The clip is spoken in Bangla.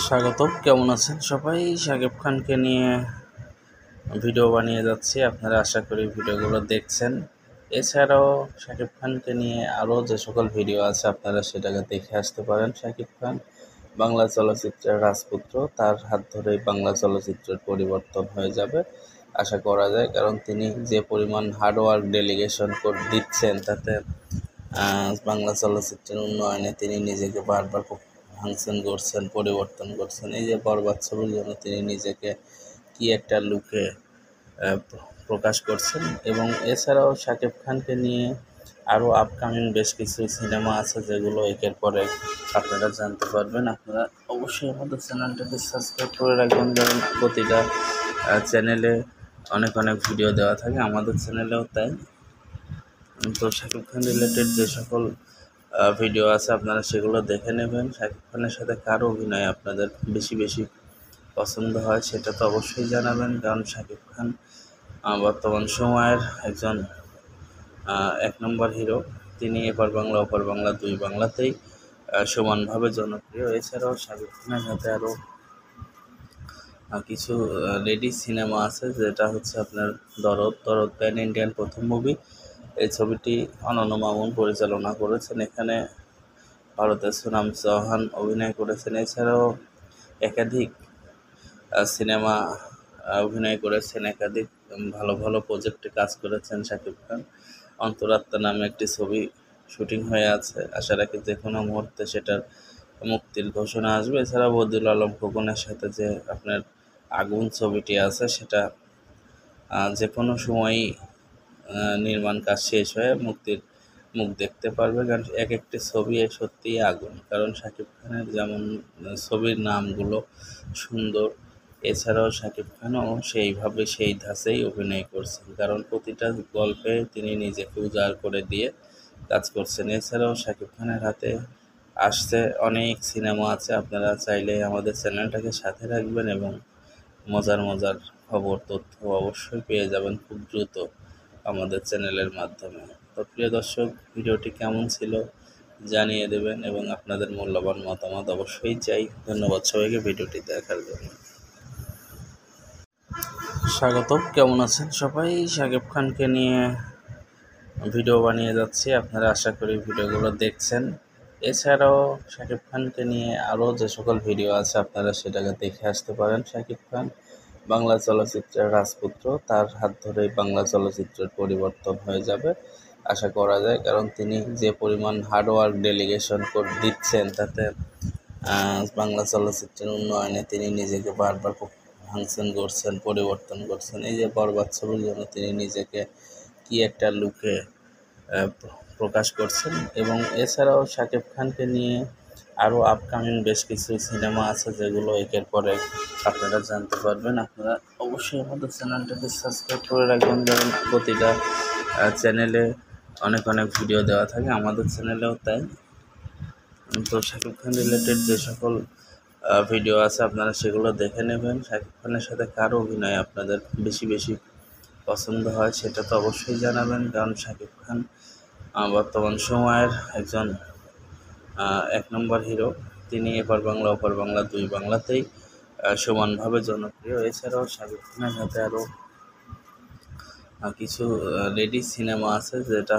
স্বাগতম। কেমন আছেন সবাই? শাকিব খানকে নিয়ে ভিডিও বানিয়ে যাচ্ছি, আপনারা আশা করি ভিডিওগুলো দেখছেন। এছাড়াও শাকিব খানকে নিয়ে আরও যে সকল ভিডিও আছে আপনারা সেটাকে দেখে আসতে পারেন। শাকিব খান বাংলা চলচ্চিত্রের রাজপুত্র, তার হাত ধরেই বাংলা চলচ্চিত্রের পরিবর্তন হয়ে যাবে আশা করা যায়, কারণ তিনি যে পরিমাণ হার্ডওয়ার্ক ডেলিগেশন দিচ্ছেন তাতে বাংলা চলচ্চিত্রের উন্নয়নে তিনি নিজেকে বারবার ভাঙছেন, গড়ছেন, পরিবর্তন করছেন। এই যে বরবাদ ছবির জন্য তিনি নিজেকে কি একটা লুকে প্রকাশ করছেন। এবং এছাড়াও শাকিব খানকে নিয়ে আরও আপকামিং বেশ কিছু সিনেমা আছে যেগুলো একের পর এক আপনারা জানতে পারবেন। আপনারা অবশ্যই আমাদের চ্যানেলটাকে সাবস্ক্রাইব করে রাখবেন, কারণ প্রতিটা চ্যানেলে অনেক অনেক ভিডিও দেওয়া থাকে, আমাদের চ্যানেলেও তাই। তো শাকিব খান রিলেটেড যে সকল ভিডিও আছে আপনারা সেগুলো দেখে নেবেন। শাকিব খানের সাথে কার অভিনয় আপনাদের বেশি বেশি পছন্দ হয় সেটা তো অবশ্যই জানাবেন, কারণ শাকিব খান বর্তমান সময়ের একজন এক নম্বর হিরো। তিনি এপার বাংলা ওপার বাংলা দুই বাংলাতেই সমানভাবে জনপ্রিয়। এছাড়াও শাকিব খানের হাতে আরও কিছু রেডি সিনেমা আছে, যেটা হচ্ছে আপনার দরদ প্যান ইন্ডিয়ান প্রথম মুভি। এই ছবিটি অনন্য মামুন পরিচালনা করেছেন, এখানে ভারতের সোনাম চৌহান অভিনয় করেছেন। এছাড়াও একাধিক সিনেমা অভিনয় করেছেন, একাধিক ভালো ভালো প্রজেক্টে কাজ করেছেন শাকিব খান। অন্তরাত্মা নামে একটি ছবি শুটিং হয়ে আছে, আশা রাখি যে কোনো মুহূর্তে সেটার মুক্তির ঘোষণা আসবে। এছাড়া বদিউল আলম খোকনের সাথে যে আপনার আগুন ছবিটি আছে সেটা যে কোনো সময়ই নির্মাণ কাজ শেষ হয়ে মুক্তির মুখ দেখতে পারবে, কারণ এক একটি ছবি সত্যিই আগুন। কারণ শাকিব খানের যেমন ছবির নামগুলো সুন্দর, এছাড়াও শাকিব খানও সেইভাবে সেই ধাঁচেই অভিনয় করছেন, কারণ প্রতিটা গল্পে তিনি নিজেকে উজাড় করে দিয়ে কাজ করছেন। এছাড়াও শাকিব খানের হাতে আসছে অনেক সিনেমা আছে, আপনারা চাইলে আমাদের চ্যানেলটাকে সাথে রাখবেন এবং মজার মজার খবর তথ্য অবশ্যই পেয়ে যাবেন খুব দ্রুত আমাদের চ্যানেলের মাধ্যমে। তো প্রিয় দর্শক, ভিডিওটি কেমন ছিল জানিয়ে দেবেন এবং আপনাদের মূল্যবান মতামত অবশ্যই চাই। ধন্যবাদ সবাইকে ভিডিওটি দেখার জন্য। স্বাগতম। কেমন আছেন সবাই? শাকিব খানকে নিয়ে ভিডিও বানিয়ে যাচ্ছি, আপনারা আশা করি ভিডিওগুলো দেখছেন। এছাড়াও শাকিব খানকে নিয়ে আরও যে সকল ভিডিও আছে আপনারা সেটাকে দেখে আসতে পারেন। শাকিব খান বাংলা চলচ্চিত্রের রাজপুত্র, তার হাত ধরেই বাংলা চলচ্চিত্রের পরিবর্তন হয়ে যাবে আশা করা যায়, কারণ তিনি যে পরিমাণ হার্ডওয়ার্ক ডেলিগেশন দিচ্ছেন তাতে বাংলা চলচ্চিত্রের উন্নয়নে তিনি নিজেকে বারবার ভাঙছেন, গড়ছেন, পরিবর্তন করছেন। এই যে বরবাদ ছবির জন্য তিনি নিজেকে কি একটা লুকে প্রকাশ করছেন। এবং এছাড়াও শাকিব খানকে নিয়ে আরও আপকামিং বেশ কিছু সিনেমা আছে যেগুলো একের পর এক আপনারা জানতে পারবেন। আপনারা অবশ্যই আমাদের চ্যানেলটাকে সাবস্ক্রাইব করে রাখবেন, কারণ প্রতিটা চ্যানেলে অনেক অনেক ভিডিও দেওয়া থাকে, আমাদের চ্যানেলেও তাই। তো শাকিব খান রিলেটেড যে সকল ভিডিও আছে আপনারা সেগুলো দেখে নেবেন। শাকিব খানের সাথে কার অভিনয় আপনাদের বেশি বেশি পছন্দ হয় সেটা তো অবশ্যই জানাবেন, কারণ শাকিব খান বর্তমান সময়ের একজন এক নম্বর হিরো। তিনি এপার বাংলা ওপার বাংলা দুই বাংলাতেই সমানভাবে জনপ্রিয়। এছাড়াও শাকিব খানের হাতে আরও কিছু রেডি সিনেমা আছে, যেটা